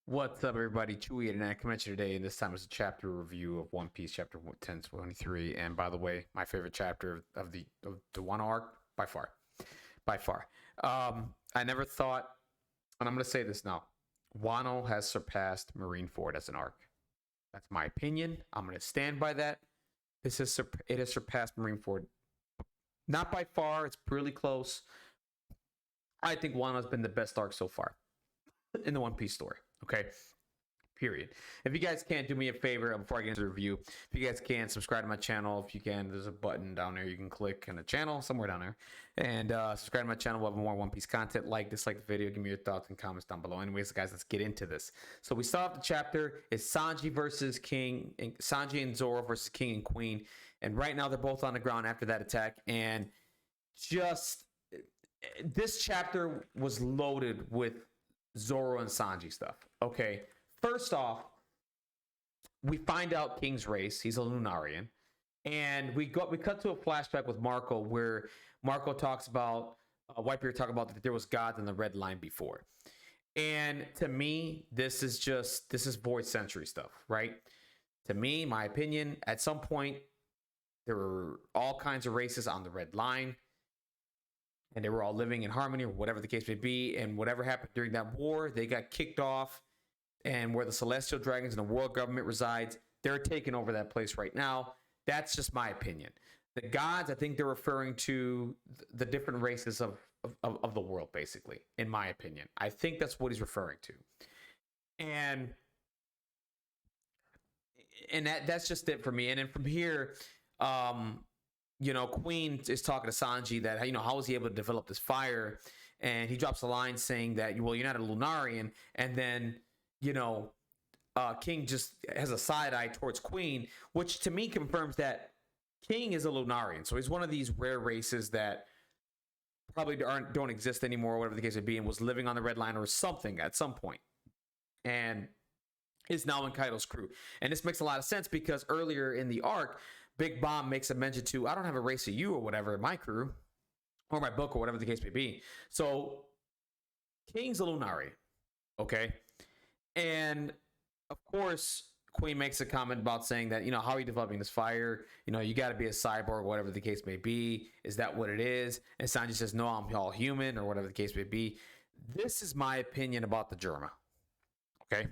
What's up, everybody? Chewy and I come at you today, and this time is a chapter review of One Piece, chapter 1023. And by the way, my favorite chapter of the Wano arc by far, by far. I never thought, and I'm going to say this now: Wano has surpassed Marineford as an arc. That's my opinion. I'm going to stand by that. It has surpassed Marineford, not by far. It's really close. I think Wano has been the best arc so far in the One Piece story. Okay. Period. If you guys can't do me a favor before I get into the review, if you guys can subscribe to my channel, if you can, there's a button down there you can click in the channel somewhere down there and subscribe to my channel. We'll have more One Piece content. Dislike the video, give me your thoughts and comments down below. Anyways, guys, let's get into this. So we start off the chapter. It's Sanji versus King, and Sanji and Zoro versus King and Queen, and right now they're both on the ground after that attack. And just this chapter was loaded with Zoro and Sanji stuff. Okay. First off, we find out King's race. He's a Lunarian. And we cut to a flashback with Marco where Marco talks about Whitebeard talk about that there was gods in the red line before. And to me, this is void century stuff, right? To me, my opinion, at some point there were all kinds of races on the red line, and they were all living in harmony or whatever the case may be. And whatever happened during that war, they got kicked off. And where the Celestial Dragons and the world government resides, they're taking over that place right now. That's just my opinion. The gods, I think they're referring to the different races of the world, basically, in my opinion. I think that's what he's referring to. And that's just it for me. And then from here, Queen is talking to Sanji that, how was he able to develop this fire? And he drops a line saying that, well, you're not a Lunarian. And then, King just has a side eye towards Queen, which to me confirms that King is a Lunarian. So he's one of these rare races that probably don't exist anymore, whatever the case may be, and was living on the Red Line or something at some point, and is now in Kaido's crew. And this makes a lot of sense because earlier in the arc, Big Bomb makes a mention to, I don't have a race of you or whatever in my crew, or my book, or whatever the case may be. So King's a Lunarian, okay? And of course, Queen makes a comment about saying that, how are you developing this fire? You got to be a cyborg, whatever the case may be. Is that what it is? And Sanji says, no, I'm all human, or whatever the case may be. This is my opinion about the Germa. Okay.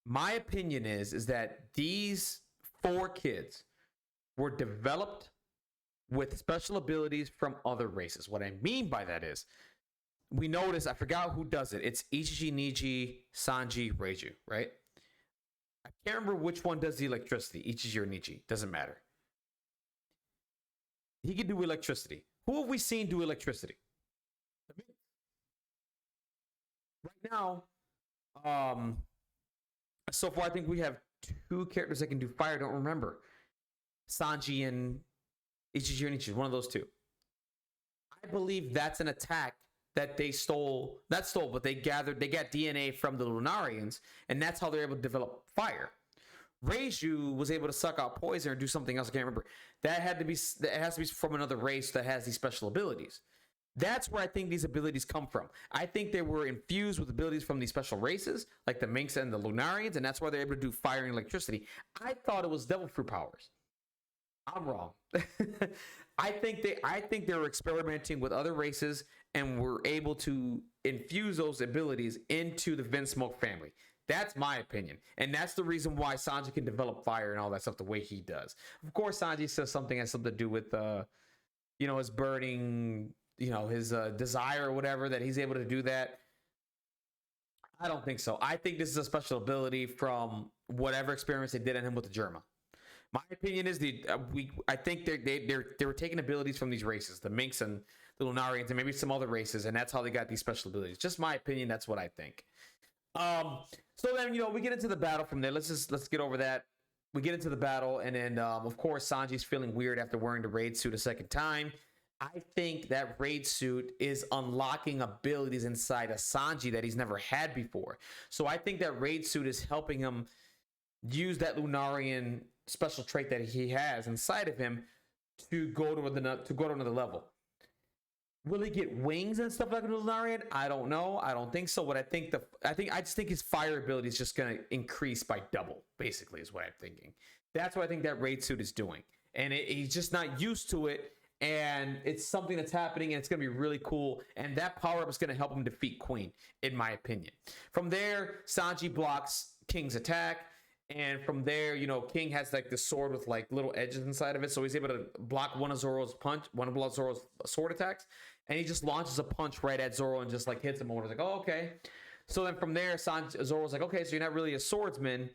My opinion is that these 4 kids were developed with special abilities from other races. What I mean by that is, we notice, I forgot who does it. It's Ichiji, Niji, Sanji, Reiju, right? I can't remember which one does the electricity, Ichiji or Niji. Doesn't matter. He can do electricity. Who have we seen do electricity? Right now, so far I think we have 2 characters that can do fire. I don't remember. Sanji and Ichiji or Niji, one of those 2. I believe that's an attack that they but they got DNA from the Lunarians, and that's how they're able to develop fire. Reiju was able to suck out poison or do something else. I can't remember. That has to be from another race that has these special abilities. That's where I think these abilities come from. I think they were infused with abilities from these special races, like the Minks and the Lunarians, and that's why they're able to do fire and electricity. I thought it was devil fruit powers. I'm wrong. I think they were experimenting with other races and were able to infuse those abilities into the Vinsmoke family. That's my opinion. And that's the reason why Sanji can develop fire and all that stuff the way he does. Of course, Sanji says something has something to do with, his burning, his desire or whatever, that he's able to do that. I don't think so. I think this is a special ability from whatever experiments they did on him with the Germa. My opinion is I think they were taking abilities from these races, the Minks and the Lunarians, and maybe some other races, and that's how they got these special abilities. Just my opinion. That's what I think. So then we get into the battle from there. Let's get over that. We get into the battle, and then of course Sanji's feeling weird after wearing the raid suit a second time. I think that raid suit is unlocking abilities inside of Sanji that he's never had before. So I think that raid suit is helping him use that Lunarian special trait that he has inside of him to go to another level. Will he get wings and stuff like Lunarian? I don't know. I don't think so. What I just think his fire ability is just gonna increase by double, basically, is what I'm thinking. That's what I think that raid suit is doing. And he's just not used to it. And it's something that's happening, and it's gonna be really cool. And that power-up is gonna help him defeat Queen, in my opinion. From there, Sanji blocks King's attack. And from there, King has like the sword with like little edges inside of it. So he's able to block one of Zoro's sword attacks. And he just launches a punch right at Zoro and just like hits him over. It's like, oh, okay. So then from there, Zoro's like, okay, so you're not really a swordsman,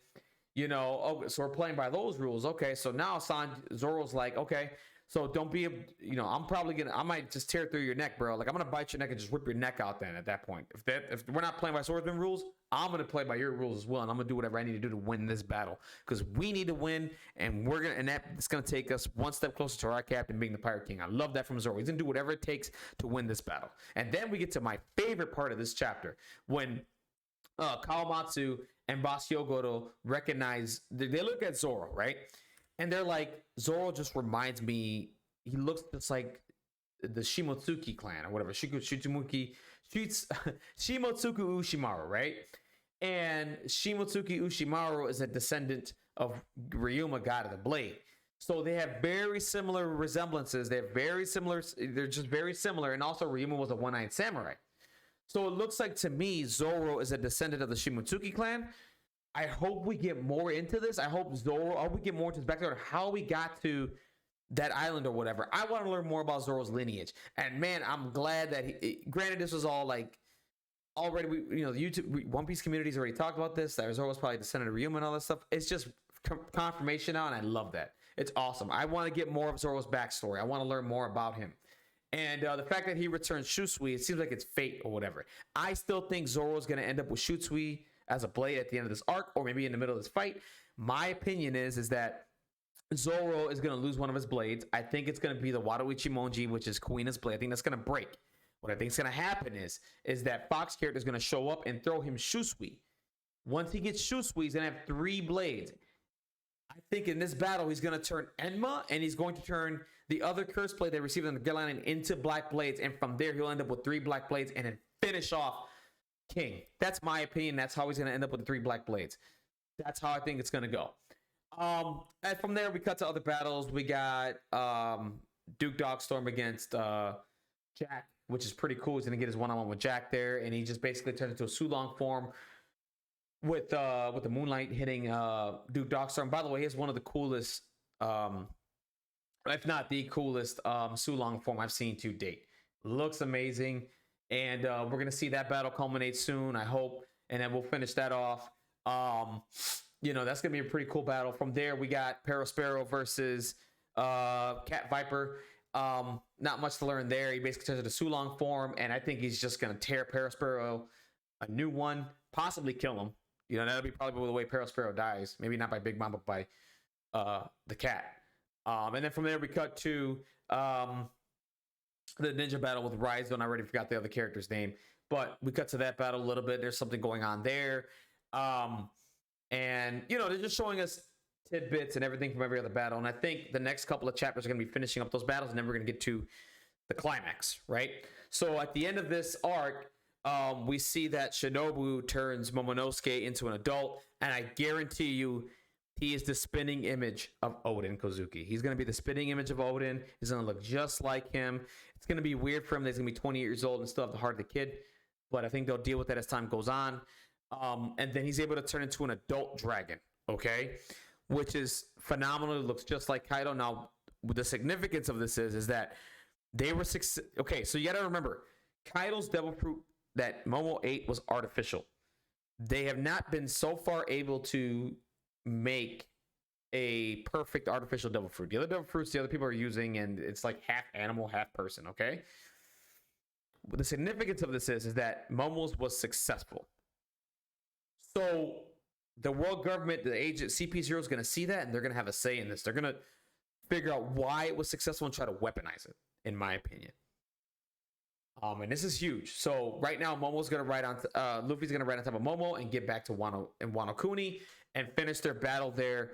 Oh, so we're playing by those rules. Okay, so now Zoro's like, okay, so don't be, I might just tear through your neck, bro. Like, I'm gonna bite your neck and just rip your neck out. Then at that point, if we're not playing by swordsman rules, I'm gonna play by your rules as well, and I'm gonna do whatever I need to do to win this battle, because we need to win, and that's gonna take us one step closer to our captain being the Pirate King. I love that from Zoro. He's gonna do whatever it takes to win this battle. And then we get to my favorite part of this chapter, when Kawamatsu and Boss Yogoro recognize, they look at Zoro, right? And they're like, Zoro reminds me, he looks just like the Shimotsuki clan or whatever. Shimotsuku Ushimaru, right? And Shimotsuki Ushimaru is a descendant of Ryuma, god of the blade. So they have very similar resemblances. They're just very similar. And also Ryuma was a one-eyed samurai. So it looks like to me, Zoro is a descendant of the Shimotsuki clan. I hope we get more into this. I hope we get more into his backstory, how we got to that island or whatever. I want to learn more about Zoro's lineage. And man, I'm glad that granted, this was all like already, the YouTube One Piece community's already talked about this, that Zoro's probably descendant of Ryuma and all that stuff. It's just confirmation now, and I love that. It's awesome. I want to get more of Zoro's backstory. I want to learn more about him. And the fact that he returns Shusui, it seems like it's fate or whatever. I still think Zoro's going to end up with Shusui as a blade at the end of this arc, or maybe in the middle of this fight. My opinion is that Zoro is going to lose one of his blades. I think it's going to be the Wado Ichimonji, which is Kuina's blade. I think that's going to break. What I think is going to happen is that Fox character is going to show up and throw him Shusui. Once he gets Shusui, he's going to have 3 blades. I think in this battle, he's going to turn Enma, and he's going to turn the other curse blade they received on the Gillian into black blades. And from there, he'll end up with 3 black blades and then finish off King. That's my opinion. That's how he's going to end up with the 3 black blades. That's how I think it's going to go. And from there, we cut to other battles. We got Duke Dogstorm against Jack, which is pretty cool. He's going to get his one-on-one with Jack there, and he just basically turns into a Sulong form with the moonlight hitting Duke Dogstorm. By the way, he has one of the coolest, if not the coolest, Sulong form I've seen to date. Looks amazing. And we're going to see that battle culminate soon, I hope. And then we'll finish that off. That's going to be a pretty cool battle. From there, we got Perospero versus Cat Viper. Not much to learn there. He basically turns into Sulong form, and I think he's just going to tear Perospero a new one, possibly kill him. That'll be probably the way Perospero dies. Maybe not by Big Mom, but by the cat. And then from there, we cut to the ninja battle with Raizo. I already forgot the other character's name, but we cut to that battle a little bit. There's something going on there. And they're just showing us tidbits and everything from every other battle. And I think the next couple of chapters are going to be finishing up those battles, and then we're going to get to the climax, right? So at the end of this arc, we see that Shinobu turns Momonosuke into an adult, and I guarantee you he is the spinning image of Oden Kozuki. He's going to be the spinning image of Oden. He's going to look just like him. It's going to be weird for him that he's going to be 20 years old and still have the heart of the kid, but I think they'll deal with that as time goes on. And then he's able to turn into an adult dragon, okay? Which is phenomenal. It looks just like Kaido. Now, the significance of this is that they were okay, so you got to remember, Kaido's devil fruit that Momo ate was artificial. They have not been so far able to make a perfect artificial devil fruit. The other devil fruits the other people are using, and it's like half animal, half person, okay? But the significance of this is that Momo's was successful. So the world government, the agent CP0 is going to see that, and they're going to have a say in this. They're going to figure out why it was successful and try to weaponize it, in my opinion. And this is huge. So right now, Momo's going to ride on. Luffy's going to ride on top of Momo and get back to Wano and Wano Kuni and finish their battle there.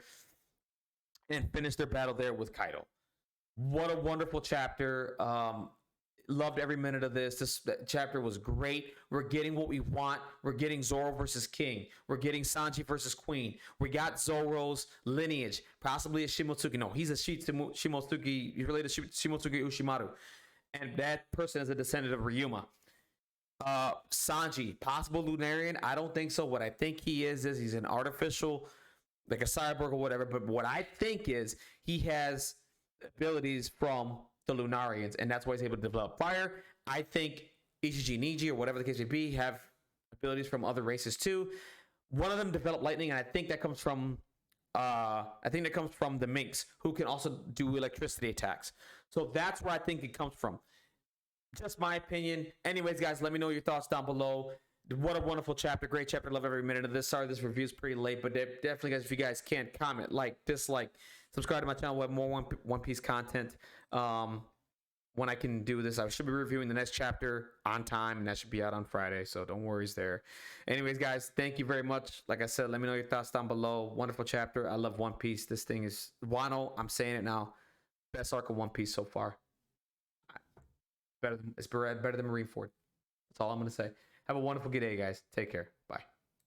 With Kaido. What a wonderful chapter. Loved every minute of this. This chapter was great. We're getting what we want. We're getting Zoro versus King. We're getting Sanji versus Queen. We got Zoro's lineage, possibly a Shimotsuki. No, he's a Shimotsuki. He's related to Shimotsuki Ushimaru, and that person is a descendant of Ryuma. Sanji, possible Lunarian. I don't think so. What I think he is he's an artificial, like a cyborg or whatever. But what I think is he has abilities from the Lunarians, and that's why he's able to develop fire. I think Ishiji Niji, or whatever the case may be, have abilities from other races too. One of them developed lightning, and I think that comes from the Minks, who can also do electricity attacks. So that's where I think it comes from. Just my opinion. Anyways, guys, let me know your thoughts down below. What a wonderful chapter. Great chapter. Love every minute of this. Sorry this review's pretty late, but definitely, guys, if you guys can, comment, like, dislike, subscribe to my channel. We'll have more One Piece content. When I can do this, I should be reviewing the next chapter on time, and that should be out on Friday, so don't worries there. Anyways, guys, thank you very much. Like I said, let me know your thoughts down below. Wonderful chapter. I love One Piece. This thing is Wano. I'm saying it now. Best arc of One Piece so far. It's better than Marineford. That's all I'm going to say. Have a wonderful good day, guys. Take care. Bye.